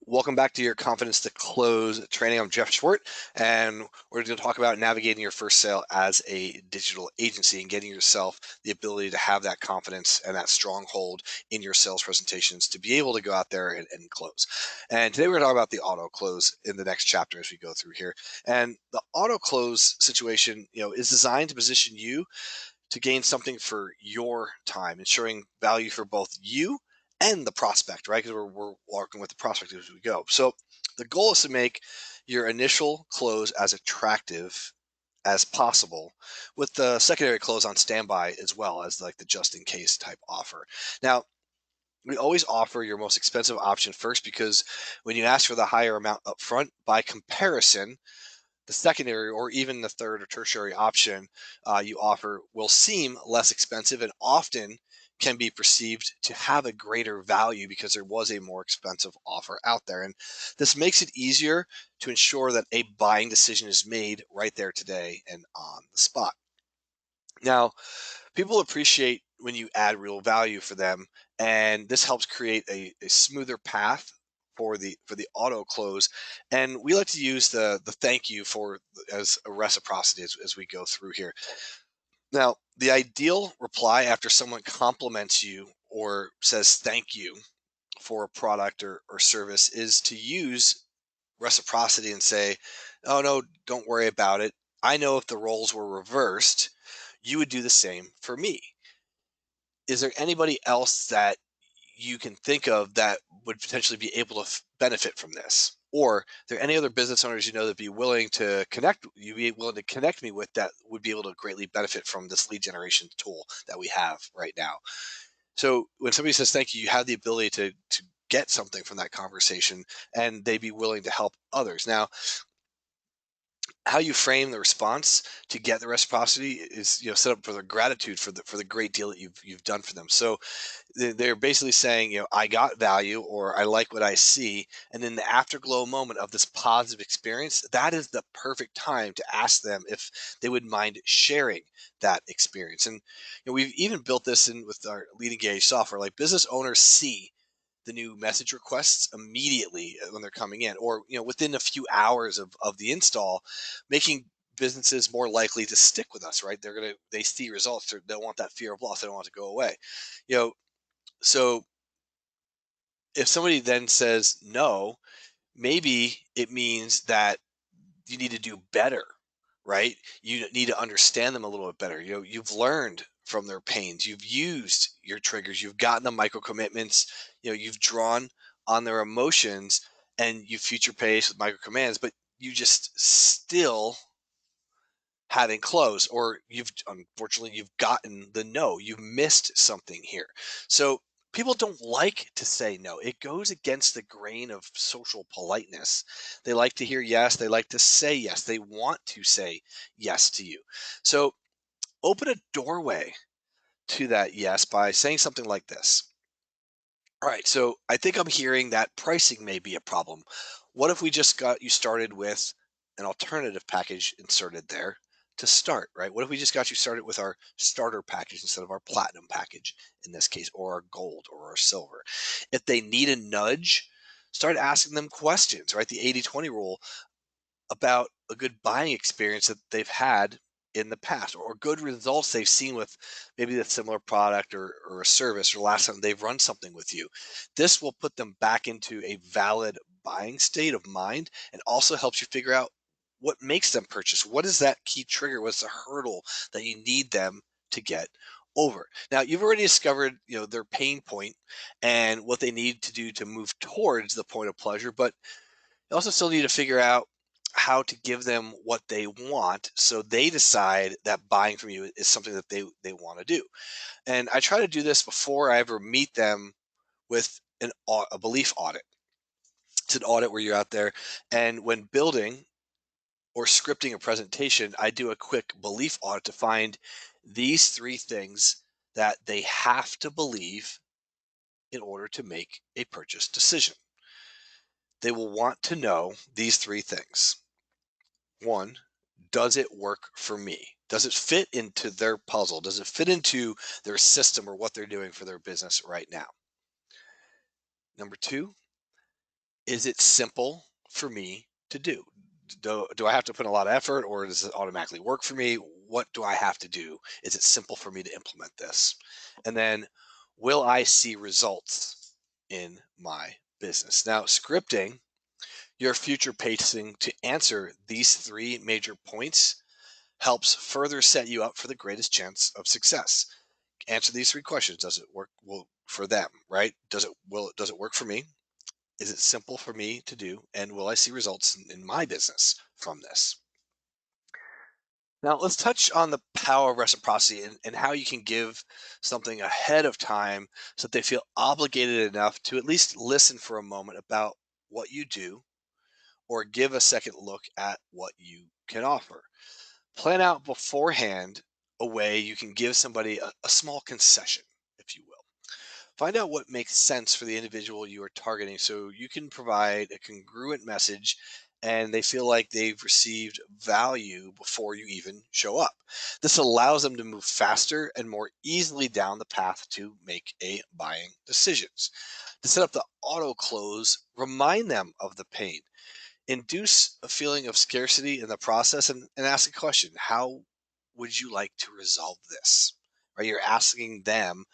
Welcome back to your Confidence to Close training. I'm Jeff Schwartz, and we're going to talk about navigating your first sale as a digital agency and getting yourself the ability to have that confidence and that stronghold in your sales presentations to be able to go out there and close. And today we're going to talk about the auto close in the next chapter as we go through here. And the auto close situation, is designed to position you to gain something for your time, ensuring value for both you and the prospect, right? Because we're working with the prospect as we go. So the goal is to make your initial close as attractive as possible, with the secondary close on standby as well as like the just in case type offer. Now, we always offer your most expensive option first because when you ask for the higher amount up front, by comparison, the secondary or even the third or tertiary option you offer will seem less expensive and often can be perceived to have a greater value because there was a more expensive offer out there. And this makes it easier to ensure that a buying decision is made right there today and on the spot. Now, people appreciate when you add real value for them, and this helps create a smoother path for the auto close. And we like to use the thank you for as a reciprocity as we go through here. Now, the ideal reply after someone compliments you or says thank you for a product or service is to use reciprocity and say, oh no, don't worry about it. I know if the roles were reversed, you would do the same for me. Is there anybody else that you can think of that would potentially be able to benefit from this? Or are there any other business owners that be willing to connect? You be willing to connect me with that would be able to greatly benefit from this lead generation tool that we have right now. So when somebody says thank you, you have the ability to get something from that conversation, and they be willing to help others. Now, how you frame the response to get the reciprocity is set up for the gratitude for the great deal that you've done for them. So they're basically saying, I got value, or I like what I see. And in the afterglow moment of this positive experience, that is the perfect time to ask them if they would mind sharing that experience. And we've even built this in with our lead engage software. Like, business owners see the new message requests immediately when they're coming in, or within a few hours of the install, making businesses more likely to stick with us, right? They see results. They don't want that fear of loss. They don't want it to go away. you know so if somebody then says no, maybe it means that you need to do better, right? You need to understand them a little bit better. You've learned from their pains. You've used your triggers. You've gotten the micro commitments. You've drawn on their emotions, and you future pace with micro commands, but you just still haven't closed, or you've gotten the no. You've missed something here. So people don't like to say no. It goes against the grain of social politeness. They like to hear yes. They like to say yes. They want to say yes to you. So open a doorway to that yes by saying something like this. All right, so I think I'm hearing that pricing may be a problem. What if we just got you started with an alternative package inserted there to start, right? What if we just got you started with our starter package instead of our platinum package in this case, or our gold or our silver? If they need a nudge, start asking them questions, right? The 80/20 rule about a good buying experience that they've had in the past, or good results they've seen with maybe a similar product or a service, or last time they've run something with you. This will put them back into a valid buying state of mind, and also helps you figure out what makes them purchase. What is that key trigger? What's the hurdle that you need them to get over? Now, you've already discovered their pain point and what they need to do to move towards the point of pleasure, but you also still need to figure out how to give them what they want so they decide that buying from you is something that they want to do. And I try to do this before I ever meet them with a belief audit. It's an audit where you're out there, and when building or scripting a presentation, I do a quick belief audit to find these three things that they have to believe in order to make a purchase decision. They will want to know these three things. One, does it work for me? Does it fit into their puzzle? Does it fit into their system or what they're doing for their business right now? Number two, Is it simple for me to do? Do I have to put a lot of effort, or does it automatically work for me? What do I have to do? Is it simple for me to implement this? And then, will I see results in my business? Now, scripting your future pacing to answer these three major points helps further set you up for the greatest chance of success. Answer these three questions. Does it work well for them, right? Does it work for me? Is it simple for me to do? And will I see results in my business from this? Now, let's touch on the power of reciprocity and how you can give something ahead of time so that they feel obligated enough to at least listen for a moment about what you do or give a second look at what you can offer. Plan out beforehand a way you can give somebody a small concession, if you will. Find out what makes sense for the individual you are targeting so you can provide a congruent message and they feel like they've received value before you even show up. This allows them to move faster and more easily down the path to make a buying decisions. To set up the auto close, remind them of the pain, induce a feeling of scarcity in the process, and ask a question: how would you like to resolve this? Right? You're asking them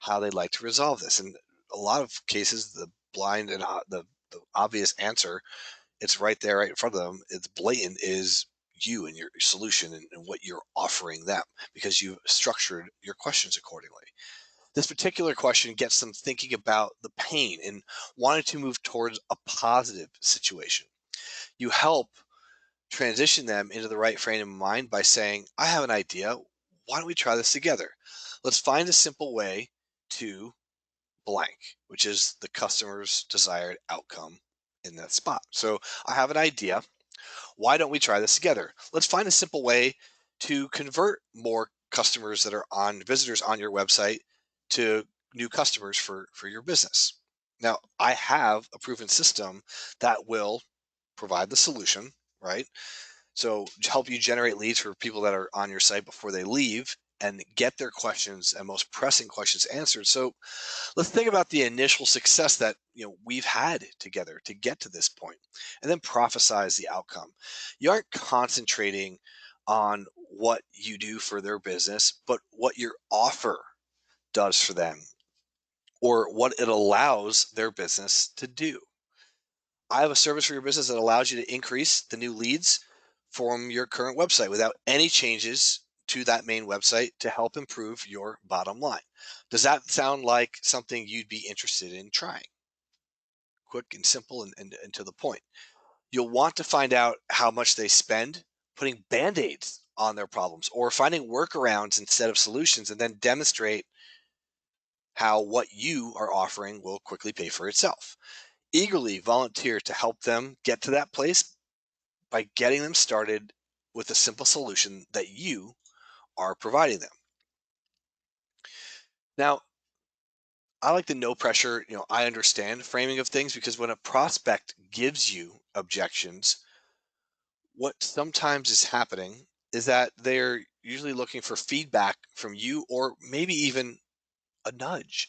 how they'd like to resolve this. And a lot of cases, the blind and the obvious answer, it's right there, right in front of them. It's blatant, is you and your solution and what you're offering them because you've structured your questions accordingly. This particular question gets them thinking about the pain and wanting to move towards a positive situation. You help transition them into the right frame of mind by saying, I have an idea. Why don't we try this together? Let's find a simple way to blank, which is the customer's desired outcome in that spot. So I have an idea. Why don't we try this together? Let's find a simple way to convert more customers that are on visitors on your website to new customers for your business. Now, I have a proven system that will provide the solution, right? So help you generate leads for people that are on your site before they leave and get their questions and most pressing questions answered. So let's think about the initial success that we've had together to get to this point, and then prophesize the outcome. You aren't concentrating on what you do for their business, but what your offer does for them or what it allows their business to do. I have a service for your business that allows you to increase the new leads from your current website without any changes to that main website to help improve your bottom line. Does that sound like something you'd be interested in trying? Quick and simple and to the point. You'll want to find out how much they spend putting band-aids on their problems or finding workarounds instead of solutions, and then demonstrate how what you are offering will quickly pay for itself. Eagerly volunteer to help them get to that place by getting them started with a simple solution that you are providing them. Now, I like the no pressure, I understand framing of things, because when a prospect gives you objections, what sometimes is happening is that they're usually looking for feedback from you or maybe even a nudge.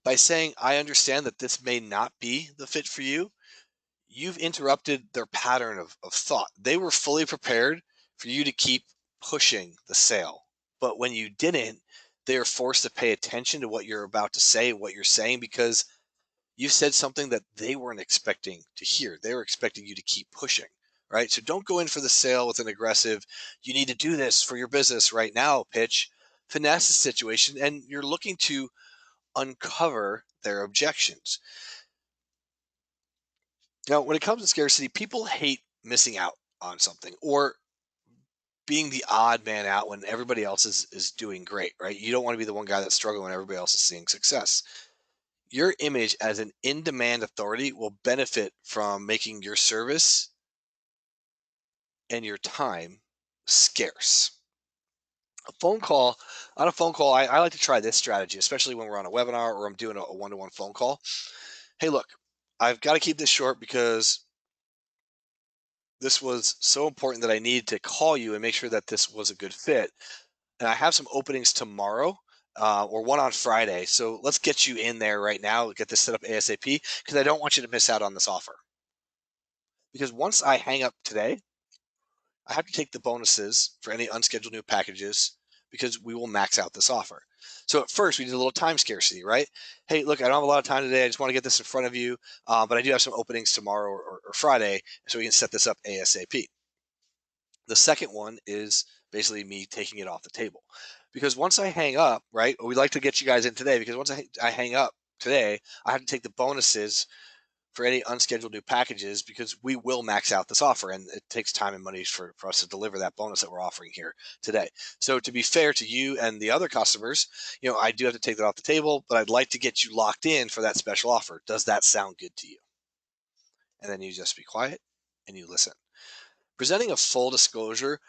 By saying, I understand that this may not be the fit for you, you've interrupted their pattern of thought. They were fully prepared for you to keep pushing the sale. But when you didn't, they are forced to pay attention to what you're about to say, what you're saying, because you said something that they weren't expecting to hear. They were expecting you to keep pushing, right? So don't go in for the sale with an aggressive, you need to do this for your business right now pitch. Finesse the situation, and you're looking to uncover their objections. Now, when it comes to scarcity, people hate missing out on something or being the odd man out when everybody else is doing great, right? You don't want to be the one guy that's struggling when everybody else is seeing success. Your image as an in-demand authority will benefit from making your service and your time scarce. A phone call, on a phone call, I like to try this strategy, especially when we're on a webinar or I'm doing a one-to-one phone call. Hey, look, I've got to keep this short because this was so important that I needed to call you and make sure that this was a good fit. And I have some openings tomorrow or one on Friday. So let's get you in there right now, get this set up ASAP, because I don't want you to miss out on this offer. Because once I hang up today, I have to take the bonuses for any unscheduled new packages because we will max out this offer. So at first we did a little time scarcity, right? Hey, look, I don't have a lot of time today. I just want to get this in front of you, but I do have some openings tomorrow or Friday, so we can set this up ASAP. The second one is basically me taking it off the table, because once I hang up, right? We'd like to get you guys in today, because once I hang up today, I have to take the bonuses for any unscheduled new packages, because we will max out this offer, and it takes time and money for us to deliver that bonus that we're offering here today. So to be fair to you and the other customers, I do have to take that off the table, but I'd like to get you locked in for that special offer. Does that sound good to you? And then you just be quiet and you listen. Presenting a full disclosure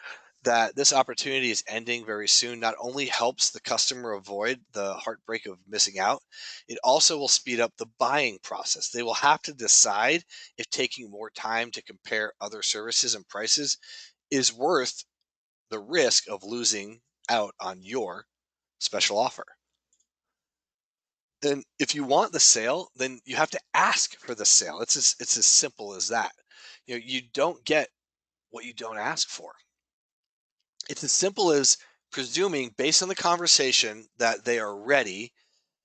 that this opportunity is ending very soon not only helps the customer avoid the heartbreak of missing out, it also will speed up the buying process. They will have to decide if taking more time to compare other services and prices is worth the risk of losing out on your special offer. Then if you want the sale, then you have to ask for the sale. It's as simple as that. You don't get what you don't ask for. It's as simple as presuming, based on the conversation, that they are ready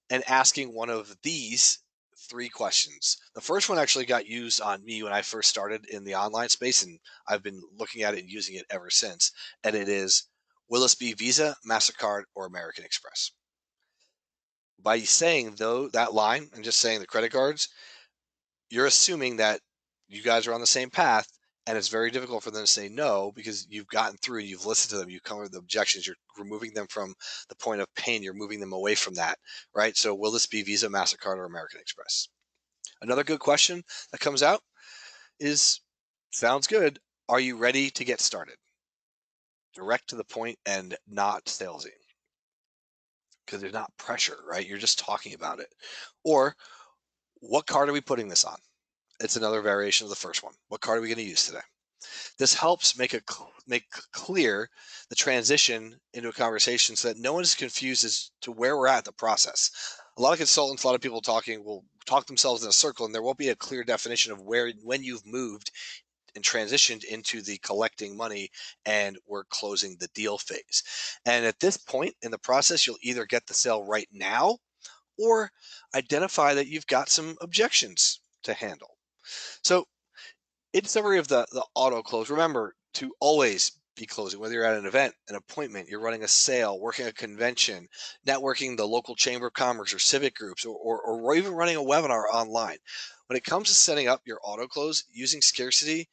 and asking one of these three questions. The first one actually got used on me when I first started in the online space, and I've been looking at it and using it ever since. And it is, will this be Visa, MasterCard, or American Express? By saying though that line and just saying the credit cards, you're assuming that you guys are on the same path, and it's very difficult for them to say no, because you've gotten through, you've listened to them, you've come with the objections, you're removing them from the point of pain, you're moving them away from that, right? So will this be Visa, MasterCard, or American Express? Another good question that comes out is, sounds good, are you ready to get started? Direct to the point and not salesy, because there's not pressure, right? You're just talking about it. Or, what card are we putting this on? It's another variation of the first one. What card are we going to use today? This helps make clear the transition into a conversation, so that no one is confused as to where we're at in the process. A lot of consultants, a lot of people talking will talk themselves in a circle, and there won't be a clear definition of when you've moved and transitioned into the collecting money and we're closing the deal phase. And at this point in the process, you'll either get the sale right now or identify that you've got some objections to handle. So in summary of the auto close, remember to always be closing, whether you're at an event, an appointment, you're running a sale, working a convention, networking the local chamber of commerce or civic groups, or even running a webinar online. When it comes to setting up your auto close, using scarcity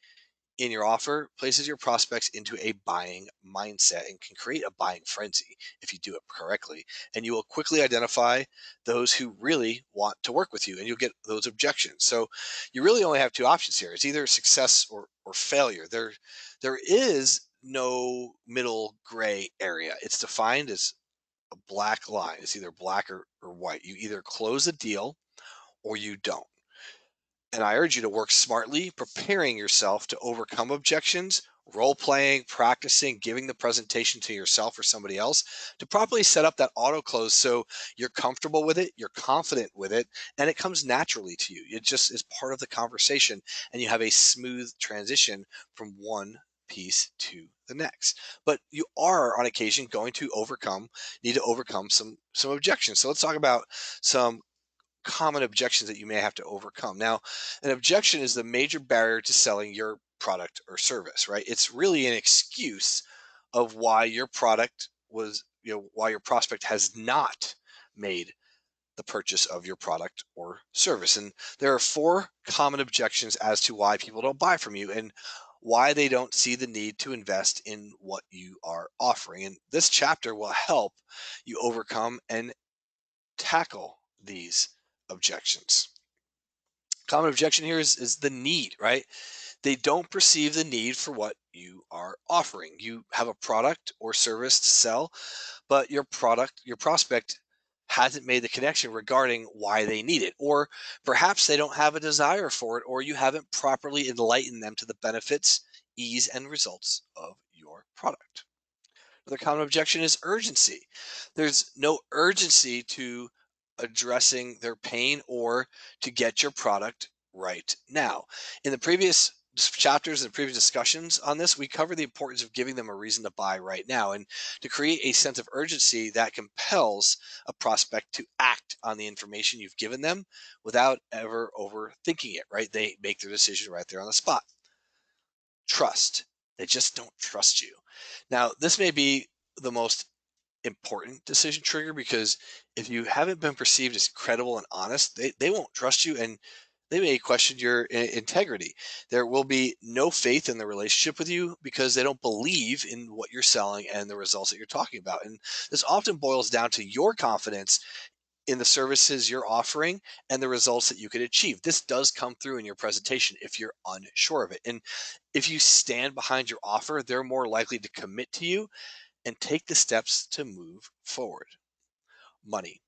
in your offer places your prospects into a buying mindset and can create a buying frenzy if you do it correctly. And you will quickly identify those who really want to work with you, and you'll get those objections. So you really only have two options here. It's either success or failure. There is no middle gray area. It's defined as a black line. It's either black or white. You either close a deal or you don't. And I urge you to work smartly, preparing yourself to overcome objections, role playing, practicing, giving the presentation to yourself or somebody else to properly set up that auto close, so you're comfortable with it, you're confident with it, and it comes naturally to you. It just is part of the conversation, and you have a smooth transition from one piece to the next. But you are on occasion going to need to overcome some objections. So let's talk about some common objections that you may have to overcome. Now, an objection is the major barrier to selling your product or service, right? It's really an excuse of why your product why your prospect has not made the purchase of your product or service. And there are four common objections as to why people don't buy from you and why they don't see the need to invest in what you are offering. And this chapter will help you overcome and tackle these objections. Common objection here is the need, right? They don't perceive the need for what you are offering. You have a product or service to sell, but your prospect hasn't made the connection regarding why they need it. Or perhaps they don't have a desire for it, or you haven't properly enlightened them to the benefits, ease, and results of your product. Another common objection is urgency. There's no urgency to addressing their pain or to get your product right now. In the previous chapters and previous discussions on this, we cover the importance of giving them a reason to buy right now and to create a sense of urgency that compels a prospect to act on the information you've given them without ever overthinking it, right? They make their decision right there on the spot. Trust. They just don't trust you. Now, this may be the most important decision trigger because if you haven't been perceived as credible and honest, they won't trust you and they may question your integrity. There will be no faith in the relationship with you because they don't believe in what you're selling and the results that you're talking about. And this often boils down to your confidence in the services you're offering and the results that you could achieve. This does come through in your presentation if you're unsure of it. And if you stand behind your offer, they're more likely to commit to you and take the steps to move forward. Money.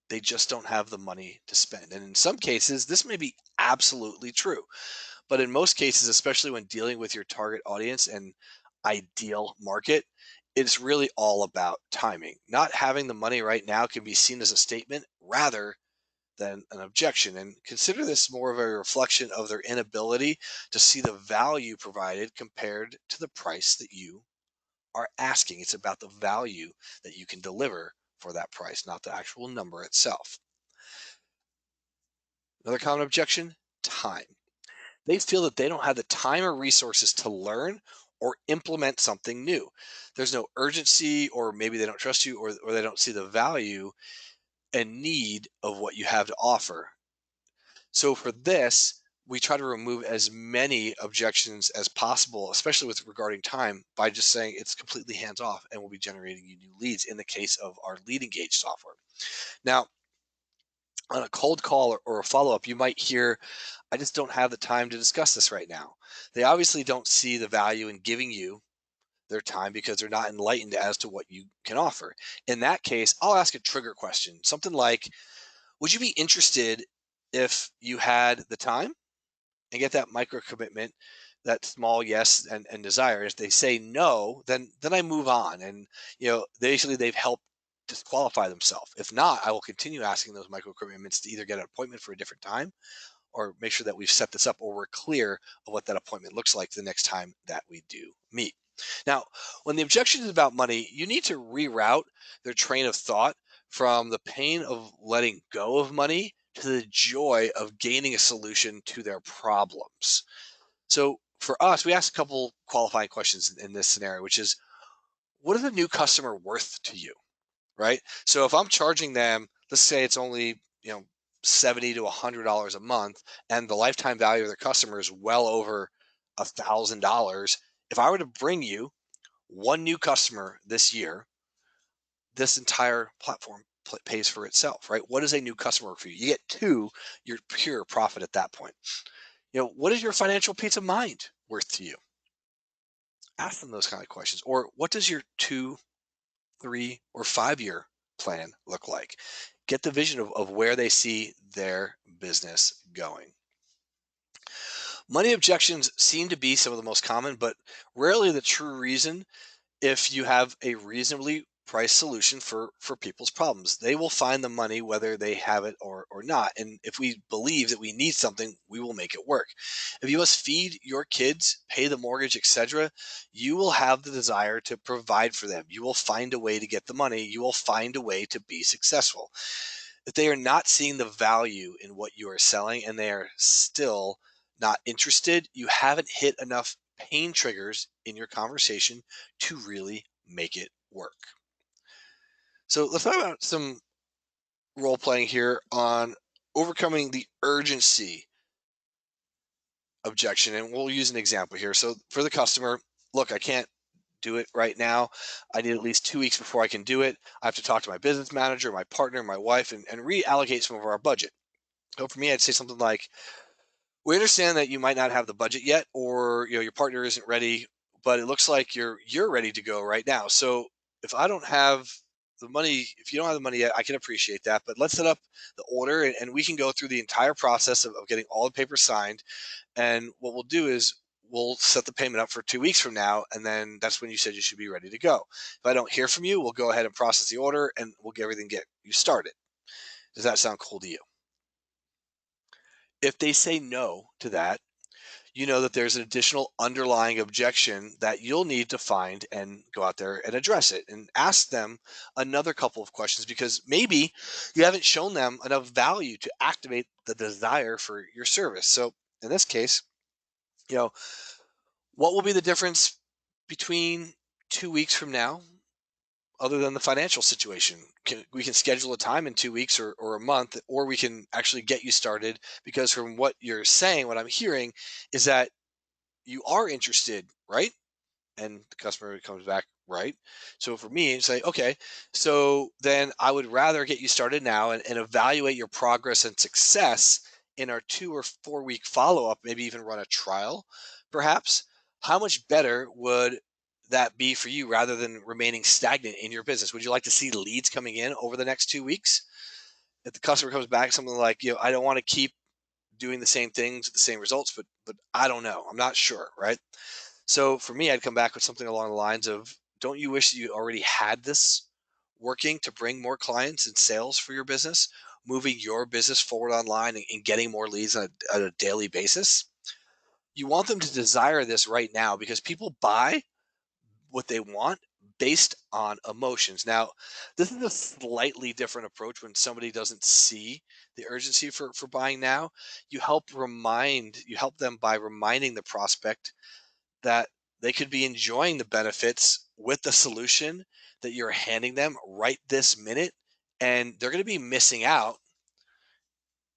They just don't have the money to spend. And in some cases, this may be absolutely true. But in most cases, especially when dealing with your target audience and ideal market, it's really all about timing. Not having the money right now can be seen as a statement rather than an objection. And consider this more of a reflection of their inability to see the value provided compared to the price that you are asking. It's about the value that you can deliver for that price, not the actual number itself. Another common objection, time. They feel that they don't have the time or resources to learn or implement something new. There's no urgency, or maybe they don't trust you, or they don't see the value and need of what you have to offer. So for this, we try to remove as many objections as possible, especially with regarding time, by just saying it's completely hands off and we'll be generating you new leads in the case of our lead engage software. Now, on a cold call or a follow up, you might hear, I just don't have the time to discuss this right now. They obviously don't see the value in giving you their time because they're not enlightened as to what you can offer. In that case, I'll ask a trigger question, something like, would you be interested if you had the time? And get that micro commitment, that small yes and desire. If they say no, then I move on. And basically they've helped disqualify themselves. If not, I will continue asking those micro commitments to either get an appointment for a different time or make sure that we've set this up or we're clear of what that appointment looks like the next time that we do meet. Now, when the objection is about money, you need to reroute their train of thought from the pain of letting go of money to the joy of gaining a solution to their problems. So for us, we ask a couple qualifying questions in this scenario, which is, what is a new customer worth to you? Right? So if I'm charging them, let's say it's only, $70 to $100 a month, and the lifetime value of their customer is well over $1,000. If I were to bring you one new customer this year, this entire platform pays for itself, right? What is a new customer for you? You get two, you're pure profit at that point. What is your financial peace of mind worth to you? Ask them those kind of questions. Or what does your 2, 3, or 5 year plan look like? Get the vision of where they see their business going. Money objections seem to be some of the most common, but rarely the true reason. If you have a reasonably priced solution for people's problems, they will find the money whether they have it or not. And if we believe that we need something, we will make it work. If you must feed your kids, pay the mortgage, etc., you will have the desire to provide for them. You will find a way to get the money. You will find a way to be successful. If they are not seeing the value in what you are selling and they are still not interested, you haven't hit enough pain triggers in your conversation to really make it work. So let's talk about some role playing here on overcoming the urgency objection. And we'll use an example here. So for the customer, look, I can't do it right now. I need at least 2 weeks before I can do it. I have to talk to my business manager, my partner, my wife, and reallocate some of our budget. So for me, I'd say something like, we understand that you might not have the budget yet, or your partner isn't ready, but it looks like you're ready to go right now. So if I don't have the money, if you don't have the money yet, I can appreciate that. But let's set up the order, and we can go through the entire process of getting all the papers signed. And what we'll do is we'll set the payment up for 2 weeks from now, and then that's when you said you should be ready to go. If I don't hear from you, we'll go ahead and process the order, and we'll get you started. Does that sound cool to you? If they say no to that, you know that there's an additional underlying objection that you'll need to find and go out there and address it and ask them another couple of questions, because maybe you haven't shown them enough value to activate the desire for your service. So in this case, you know, what will be the difference between 2 weeks from now, other than the financial situation? We can schedule a time in 2 weeks or a month, or we can actually get you started, because from what you're saying, what I'm hearing is that you are interested, right? And the customer comes back, right? So for me, it's like, okay, so then I would rather get you started now and evaluate your progress and success in our 2 or 4 week follow up, maybe even run a trial, perhaps. How much better would that be for you rather than remaining stagnant in your business? Would you like to see leads coming in over the next 2 weeks? If the customer comes back, something like, I don't want to keep doing the same things, the same results, but I don't know. I'm not sure, right? So for me, I'd come back with something along the lines of, don't you wish you already had this working to bring more clients and sales for your business, moving your business forward online and getting more leads on a daily basis? You want them to desire this right now, because people buy what they want based on emotions. Now, this is a slightly different approach when somebody doesn't see the urgency for buying now. You help them by reminding the prospect that they could be enjoying the benefits with the solution that you're handing them right this minute, and they're going to be missing out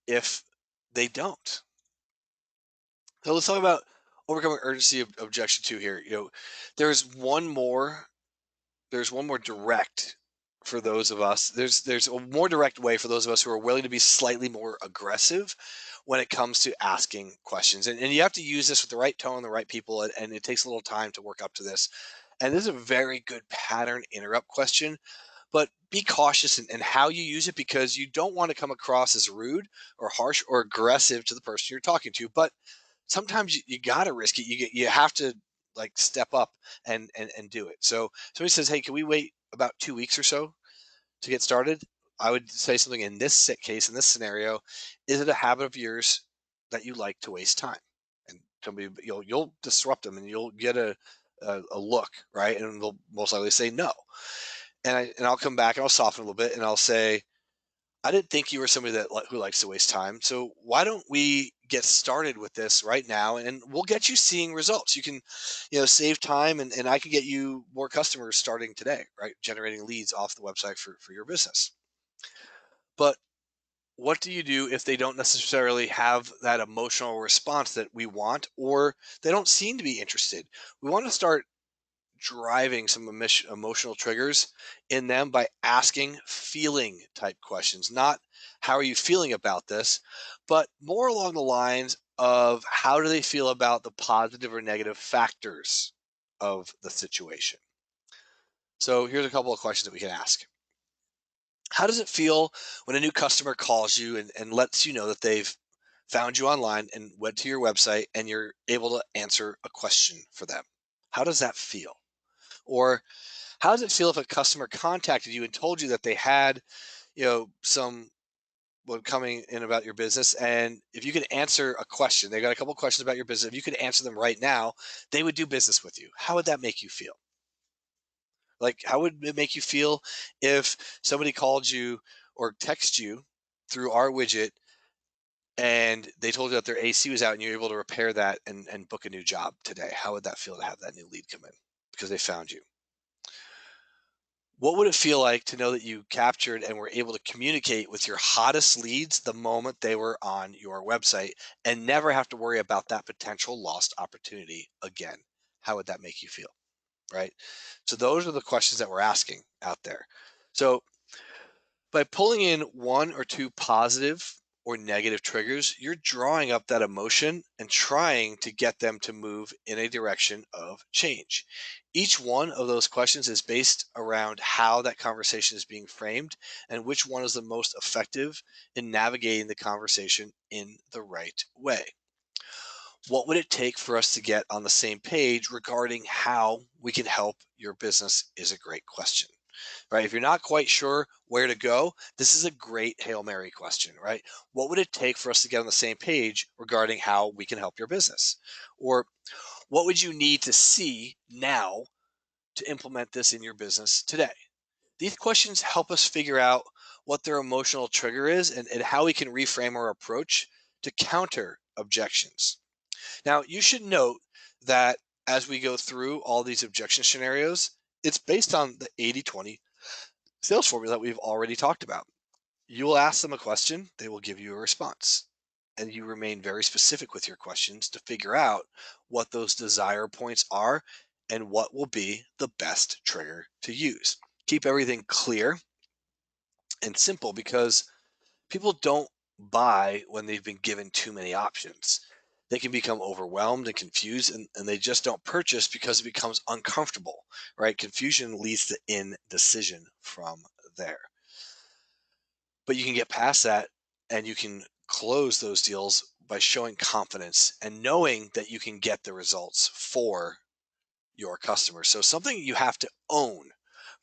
if they don't. So let's talk about overcoming urgency objection two here. There's one more there's one more direct for those of us. There's a more direct way for those of us who are willing to be slightly more aggressive when it comes to asking questions. And you have to use this with the right tone, the right people, and it takes a little time to work up to this. And this is a very good pattern interrupt question, but be cautious in how you use it, because you don't want to come across as rude or harsh or aggressive to the person you're talking to. But sometimes you got to risk it. You have to like step up and do it. So somebody says, "Hey, can we wait about 2 weeks or so to get started?" I would say something in this case, in this scenario: is it a habit of yours that you like to waste time? And somebody, you'll disrupt them, and you'll get a look, right, and they'll most likely say no. And I'll come back and I'll soften a little bit, and I'll say, I didn't think you were somebody who likes to waste time. So why don't we get started with this right now, and we'll get you seeing results. You can, save time, and I can get you more customers starting today, right? Generating leads off the website for your business. But what do you do if they don't necessarily have that emotional response that we want, or they don't seem to be interested? We want to start driving some emotional triggers in them by asking feeling type questions. Not how are you feeling about this, but more along the lines of how do they feel about the positive or negative factors of the situation. So here's a couple of questions that we can ask. How does it feel when a new customer calls you and lets you know that they've found you online and went to your website and you're able to answer a question for them? How does that feel? Or how does it feel if a customer contacted you and told you that they had, someone coming in about your business, and if you could answer a question, they got a couple questions about your business. If you could answer them right now, they would do business with you. How would that make you feel? Like, how would it make you feel if somebody called you or texted you through our widget and they told you that their AC was out and you're able to repair that and book a new job today? How would that feel to have that new lead come in because they found you? What would it feel like to know that you captured and were able to communicate with your hottest leads the moment they were on your website and never have to worry about that potential lost opportunity again? How would that make you feel? Right? So those are the questions that we're asking out there. So by pulling in one or two positive or negative triggers, you're drawing up that emotion and trying to get them to move in a direction of change. Each one of those questions is based around how that conversation is being framed and which one is the most effective in navigating the conversation in the right way. What would it take for us to get on the same page regarding how we can help your business is a great question, right? If you're not quite sure where to go, this is a great Hail Mary question, right? What would it take for us to get on the same page regarding how we can help your business? Or what would you need to see now to implement this in your business today? These questions help us figure out what their emotional trigger is and how we can reframe our approach to counter objections. Now, you should note that as we go through all these objection scenarios, it's based on the 80/20 sales formula that we've already talked about. You will ask them a question, they will give you a response. And you remain very specific with your questions to figure out what those desire points are and what will be the best trigger to use. Keep everything clear and simple because people don't buy when they've been given too many options. They can become overwhelmed and confused, and they just don't purchase because it becomes uncomfortable, right? Confusion leads to indecision from there. But you can get past that and you can close those deals by showing confidence and knowing that you can get the results for your customers. So, something you have to own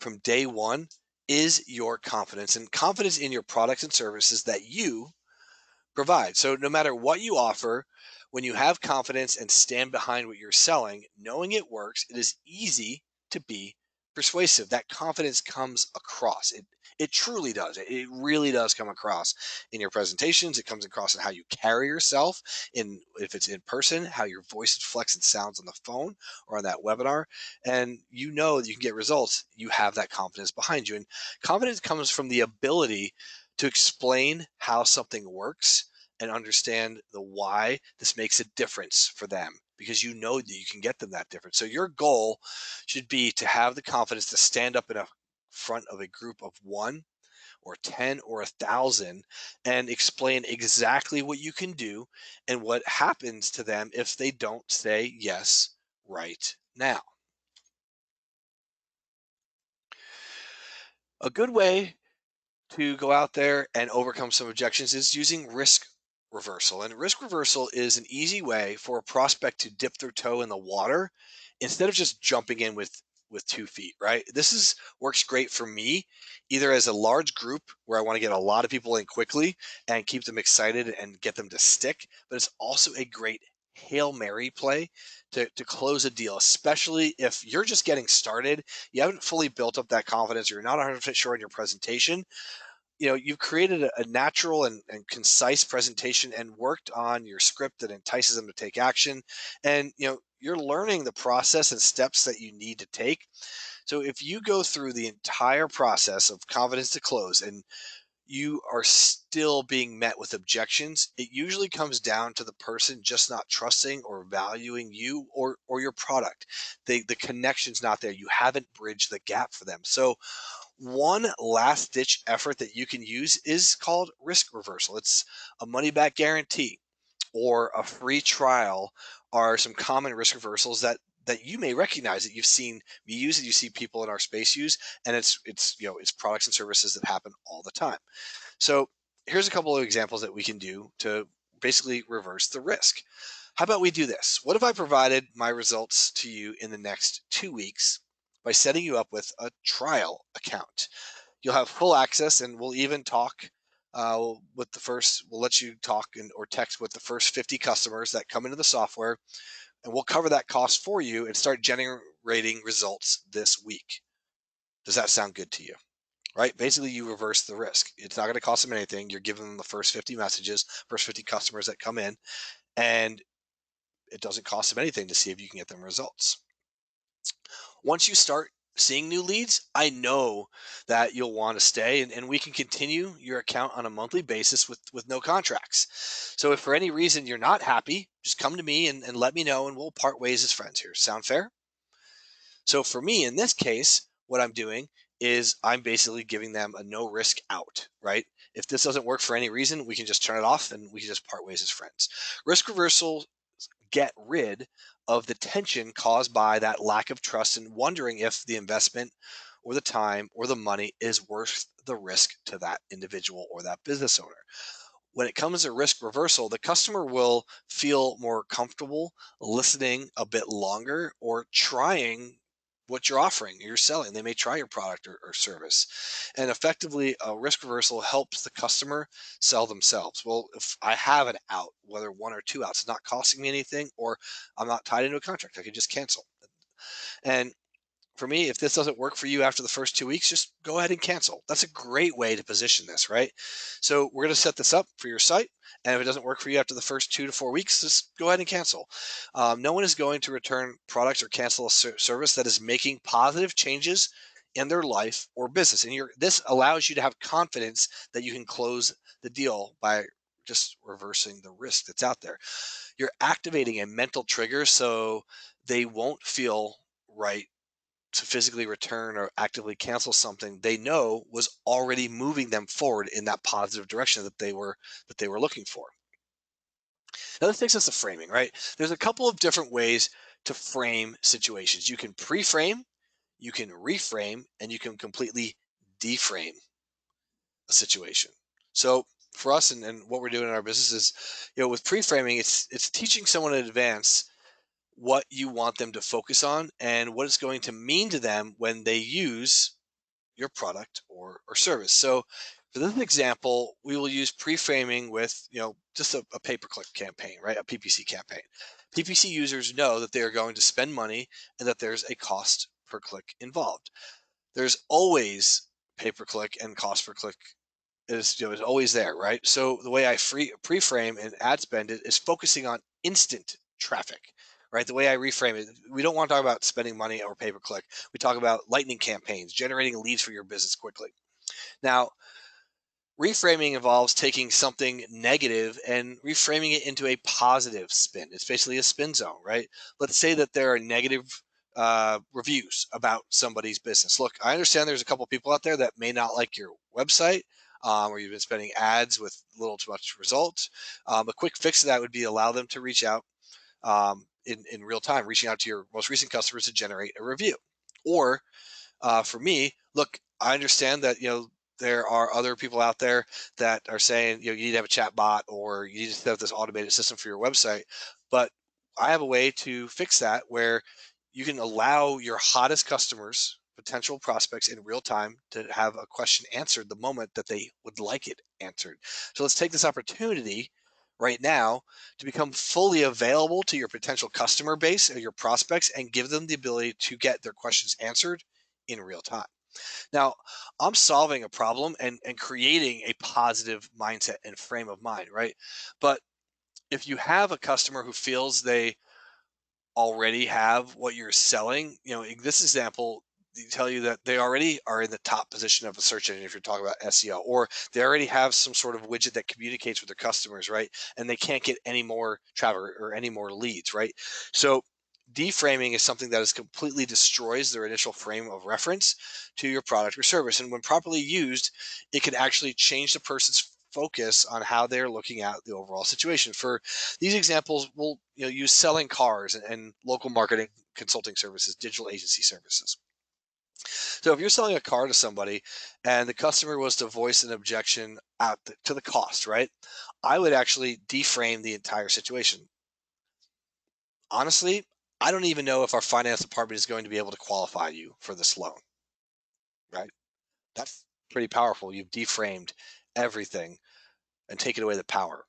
from day one is your confidence and confidence in your products and services that you provide. So no matter what you offer, when you have confidence and stand behind what you're selling, knowing it works, it is easy to be persuasive. That confidence comes across. It truly does. It really does come across in your presentations. It comes across in how you carry yourself, in if it's in person, how your voice flex and sounds on the phone or on that webinar. And you know that you can get results. You have that confidence behind you. And confidence comes from the ability to explain how something works and understand the why this makes a difference for them because you know that you can get them that difference. So your goal should be to have the confidence to stand up in a front of a group of 1 or 10 or 1,000 and explain exactly what you can do and what happens to them if they don't say yes right now. A good way to go out there and overcome some objections is using risk reversal. And risk reversal is an easy way for a prospect to dip their toe in the water instead of just jumping in with 2 feet, right? This is works great for me either as a large group where I want to get a lot of people in quickly and keep them excited and get them to stick, but it's also a great Hail Mary play to close a deal, especially if you're just getting started, you haven't fully built up that confidence, or you're not 100% sure in your presentation. You've created a natural and concise presentation and worked on your script that entices them to take action. And you're learning the process and steps that you need to take. So if you go through the entire process of confidence to close and you are still being met with objections, it usually comes down to the person just not trusting or valuing you or your product. The connection's not there. You haven't bridged the gap for them. So one last ditch effort that you can use is called risk reversal. It's a money back guarantee or a free trial are some common risk reversals that you may recognize that you've seen me use, that you see people in our space use, and it's products and services that happen all the time. So here's a couple of examples that we can do to basically reverse the risk. How about we do this? What if I provided my results to you in the next 2 weeks by setting you up with a trial account? You'll have full access, and we'll even talk with the first. We'll let you talk or text with the first 50 customers that come into the software, and we'll cover that cost for you and start generating results this week. Does that sound good to you? Right? Basically, you reverse the risk. It's not going to cost them anything. You're giving them the first 50 messages, first 50 customers that come in, and it doesn't cost them anything to see if you can get them results. Once you start seeing new leads, I know that you'll want to stay and we can continue your account on a monthly basis with no contracts. So if for any reason you're not happy, just come to me and let me know and we'll part ways as friends here. Sound fair? So for me, in this case, what I'm doing is I'm basically giving them a no risk out, right? If this doesn't work for any reason, we can just turn it off and we can just part ways as friends. Risk reversal get rid of the tension caused by that lack of trust and wondering if the investment or the time or the money is worth the risk to that individual or that business owner. when it comes to risk reversal, the customer will feel more comfortable listening a bit longer or trying what you're offering, you're selling. They may try your product or service. And effectively, a risk reversal helps the customer sell themselves. Well, if I have an out, whether one or two outs, it's not costing me anything, or I'm not tied into a contract, I could just cancel. And for me, if this doesn't work for you after the first 2 weeks, just go ahead and cancel. That's a great way to position this, right? So we're going to set this up for your site. And if it doesn't work for you after the first 2 to 4 weeks, just go ahead and cancel. No one is going to return products or cancel a service that is making positive changes in their life or business. And this allows you to have confidence that you can close the deal by just reversing the risk that's out there. You're activating a mental trigger so they won't feel right to physically return or actively cancel something they know was already moving them forward in that positive direction that they were looking for. Now this takes us to framing, right? There's a couple of different ways to frame situations. You can pre-frame, you can reframe, and you can completely deframe a situation. So for us and what we're doing in our business is, with pre-framing, it's teaching someone in advance what you want them to focus on and what it's going to mean to them when they use your product or service. So for this example, we will use pre-framing with, just a pay-per-click campaign, right? A PPC campaign. PPC users know that they are going to spend money and that there's a cost per click involved. There's always pay-per-click and cost per click is always there, right? So the way I pre-frame and ad spend it is focusing on instant traffic, right? The way I reframe it, we don't want to talk about spending money or pay per click. We talk about lightning campaigns, generating leads for your business quickly. Now, reframing involves taking something negative and reframing it into a positive spin. It's basically a spin zone, right? Let's say that there are negative reviews about somebody's business. Look, I understand there's a couple people out there that may not like your website, or you've been spending ads with little too much results. A quick fix to that would be allow them to reach out in real time, reaching out to your most recent customers to generate a review. Or for me, look, I understand that there are other people out there that are saying you need to have a chat bot or you need to set up this automated system for your website, but I have a way to fix that where you can allow your hottest customers, potential prospects in real time to have a question answered the moment that they would like it answered. So let's take this opportunity right now to become fully available to your potential customer base or your prospects and give them the ability to get their questions answered in real time. Now, I'm solving a problem and creating a positive mindset and frame of mind, right? But if you have a customer who feels they already have what you're selling, in this example, they tell you that they already are in the top position of a search engine if you're talking about SEO, or they already have some sort of widget that communicates with their customers, right? And they can't get any more traffic or any more leads, right? So deframing is something that is completely destroys their initial frame of reference to your product or service. And when properly used, it can actually change the person's focus on how they're looking at the overall situation. For these examples, we'll use selling cars and local marketing consulting services, digital agency services. So if you're selling a car to somebody and the customer was to voice an objection to the cost, right? I would actually deframe the entire situation. Honestly, I don't even know if our finance department is going to be able to qualify you for this loan, right? That's pretty powerful. You've deframed everything and taken away the power.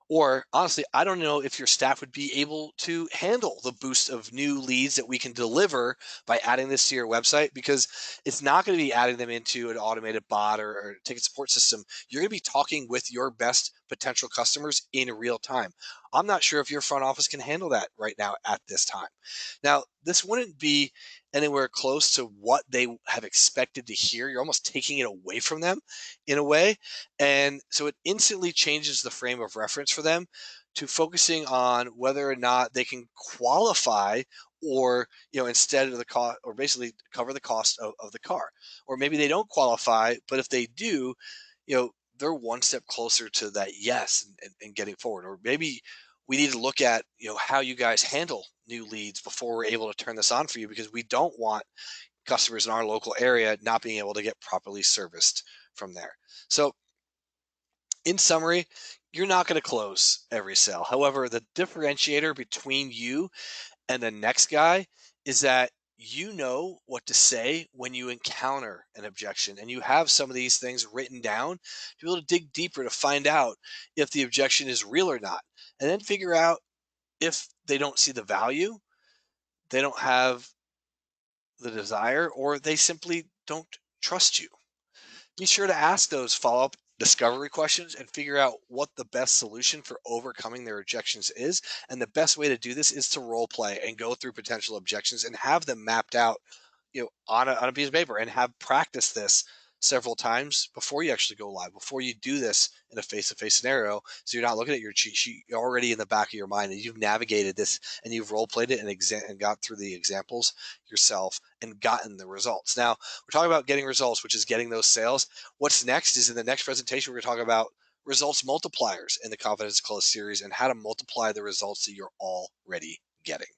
Or honestly, I don't know if your staff would be able to handle the boost of new leads that we can deliver by adding this to your website, because it's not going to be adding them into an automated bot or ticket support system. You're going to be talking with your best potential customers in real time. I'm not sure if your front office can handle that right now at this time. Now, this wouldn't be anywhere close to what they have expected to hear. You're almost taking it away from them in a way. And so it instantly changes the frame of reference for them to focusing on whether or not they can qualify, or instead of the cost, or basically cover the cost of the car. Or maybe they don't qualify, but if they do, they're one step closer to that yes, and getting forward. Or maybe we need to look at how you guys handle new leads before we're able to turn this on for you, because we don't want customers in our local area not being able to get properly serviced from there. So In summary, you're not going to close every sale. However, the differentiator between you and the next guy is that you know what to say when you encounter an objection, and you have some of these things written down to be able to dig deeper to find out if the objection is real or not, and then figure out if they don't see the value, they don't have the desire, or they simply don't trust you. Be sure to ask those follow up discovery questions and figure out what the best solution for overcoming their objections is. And the best way to do this is to role play and go through potential objections and have them mapped out, on a piece of paper, and have practiced this several times before you actually go live, before you do this in a face-to-face scenario. So you're not looking at your cheat sheet, you're already in the back of your mind, and you've navigated this and you've role played it and got through the examples yourself and gotten the results. Now we're talking about getting results, which is getting those sales. What's next is, in the next presentation, we're going to talk about results multipliers in the Confidence Close series and how to multiply the results that you're already getting.